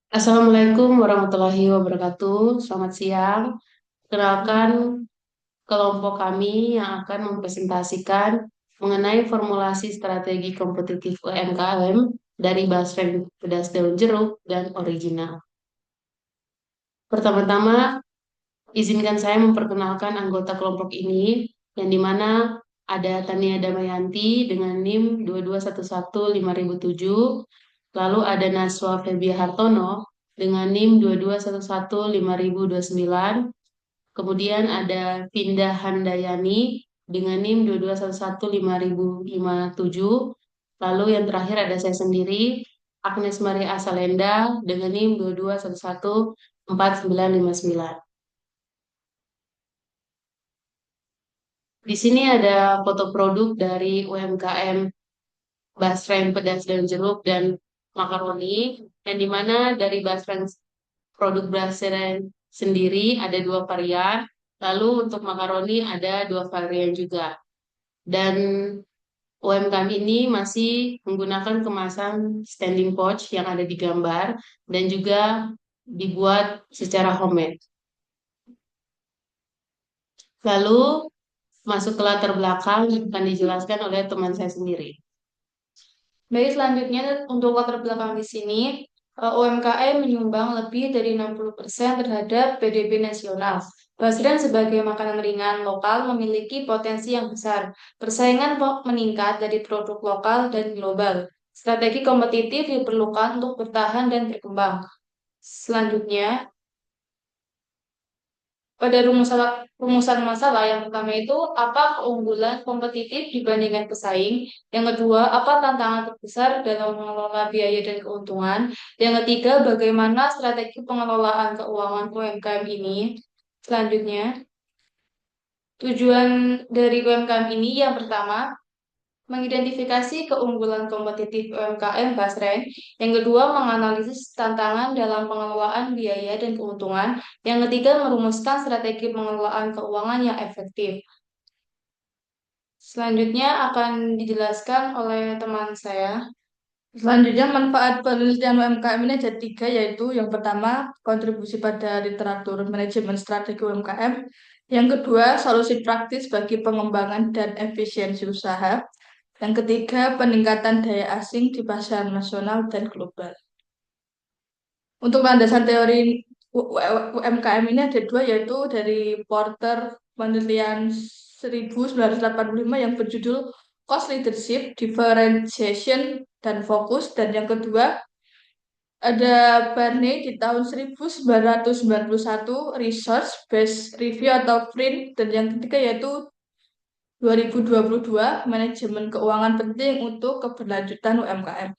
Assalamualaikum warahmatullahi wabarakatuh. Selamat siang. Kenalkan kelompok kami yang akan mempresentasikan mengenai formulasi strategi kompetitif UMKM dari Basreng Pedas Daun Jeruk dan Original. Pertama-tama, izinkan saya memperkenalkan anggota kelompok ini, yang dimana ada Tania Damayanti dengan NIM 2211507, lalu ada Naswa Febia Hartono dengan NIM 2211529, kemudian ada Vinda Handayani dengan NIM 2211557, lalu yang terakhir ada saya sendiri, Agnes Maria Asalenda dengan NIM 2214959. Di sini ada foto produk dari UMKM Basreng Pedas dan Jeruk dan Makaroni, yang dimana dari Basreng produk Basreng sendiri ada dua varian, lalu untuk makaroni ada dua varian juga. Dan UMKM ini masih menggunakan kemasan standing pouch yang ada di gambar dan juga dibuat secara homemade. Lalu masuk ke latar belakang yang akan dijelaskan oleh teman saya sendiri. Baik, selanjutnya untuk latar belakang di sini, UMKM menyumbang lebih dari 60% terhadap PDB nasional. Basren sebagai makanan ringan lokal memiliki potensi yang besar. Persaingan meningkat dari produk lokal dan global. Strategi kompetitif diperlukan untuk bertahan dan berkembang. Selanjutnya, pada rumusan masalah yang pertama itu apa keunggulan kompetitif dibandingkan pesaing. Yang kedua, apa tantangan terbesar dalam mengelola biaya dan keuntungan. Yang ketiga, bagaimana strategi pengelolaan keuangan UMKM ini. Selanjutnya, tujuan dari UMKM ini yang pertama, mengidentifikasi keunggulan kompetitif UMKM Basreng. Yang kedua, menganalisis tantangan dalam pengelolaan biaya dan keuntungan. Yang ketiga, merumuskan strategi pengelolaan keuangan yang efektif. Selanjutnya akan dijelaskan oleh teman saya. Selanjutnya, manfaat penelitian UMKM ini ada tiga, yaitu yang pertama, kontribusi pada literatur manajemen strategi UMKM. Yang kedua, solusi praktis bagi pengembangan dan efisiensi usaha. Yang ketiga, peningkatan daya asing di pasar nasional dan global. Untuk landasan teori UMKM ini ada dua, yaitu dari Porter penelitian 1985 yang berjudul Cost Leadership, Differentiation, dan Fokus. Dan yang kedua ada Barney di tahun 1991 Research Based Review atau PRINT. Dan yang ketiga yaitu 2022 Manajemen Keuangan Penting untuk Keberlanjutan UMKM.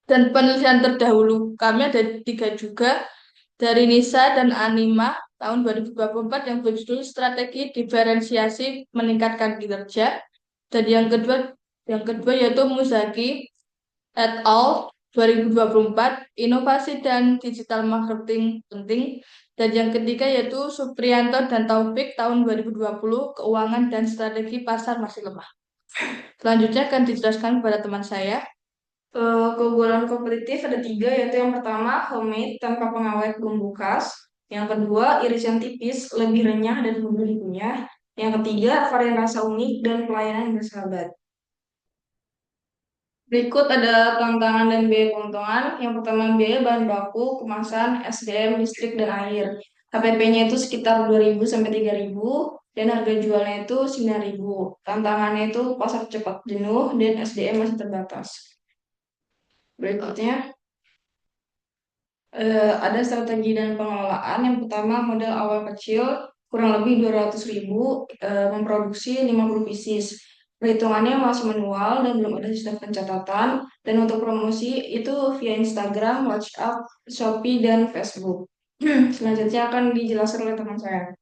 Dan penelitian terdahulu kami ada tiga juga, dari Nisa dan Anima tahun 2024 yang berjudul Strategi Diferensiasi Meningkatkan Kinerja. Dan yang kedua yaitu Muzaki et al. 2024 Inovasi dan Digital Marketing Penting. Dan yang ketiga yaitu Supriyanto dan Taufik tahun 2020 Keuangan dan Strategi Pasar Masih Lemah. Selanjutnya akan dijelaskan kepada teman saya. Keunggulan kompetitif ada tiga, yaitu yang pertama homemade tanpa pengawet bumbu khas. Yang kedua irisan tipis, lebih renyah dan mudah dikunyah. Yang ketiga varian rasa unik dan pelayanan yang bersahabat. Berikut ada tantangan dan biaya keuntungan. Yang pertama biaya bahan baku, kemasan, SDM, listrik, dan air. HPP-nya itu sekitar 2.000 sampai 3.000 dan harga jualnya itu 9.000. Tantangannya itu pasar cepat jenuh dan SDM masih terbatas. Berikutnya ada strategi dan pengelolaan. Yang pertama modal awal kecil kurang lebih 200.000, memproduksi 50 pieces. Perhitungannya masih manual dan belum ada sistem pencatatan. Dan untuk promosi itu via Instagram, WhatsApp, Shopee, dan Facebook. Selanjutnya akan dijelaskan oleh teman saya.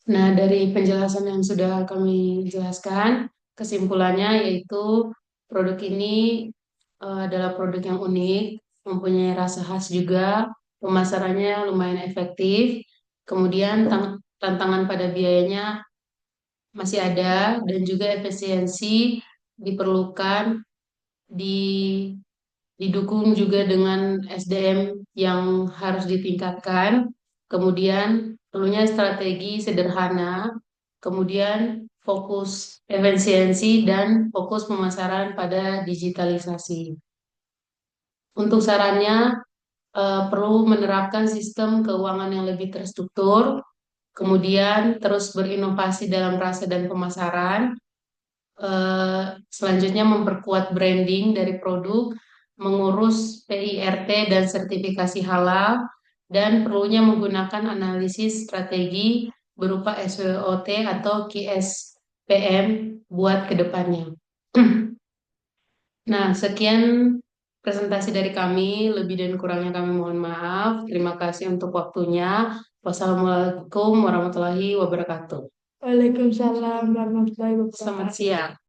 Nah, dari penjelasan yang sudah kami jelaskan, kesimpulannya yaitu produk ini adalah produk yang unik, mempunyai rasa khas juga, pemasarannya lumayan efektif, kemudian tantangan pada biayanya masih ada, dan juga efisiensi diperlukan di didukung juga dengan SDM yang harus ditingkatkan, kemudian perlunya strategi sederhana, kemudian fokus efisiensi dan fokus pemasaran pada digitalisasi. Untuk sarannya, perlu menerapkan sistem keuangan yang lebih terstruktur, kemudian terus berinovasi dalam rasa dan pemasaran, selanjutnya memperkuat branding dari produk, mengurus PIRT dan sertifikasi halal, dan perlunya menggunakan analisis strategi berupa SWOT atau KSPM buat kedepannya. Nah, sekian presentasi dari kami. Lebih dan kurangnya kami mohon maaf. Terima kasih untuk waktunya. Wassalamualaikum warahmatullahi wabarakatuh. Waalaikumsalam warahmatullahi Selamat wabarakatuh. siang.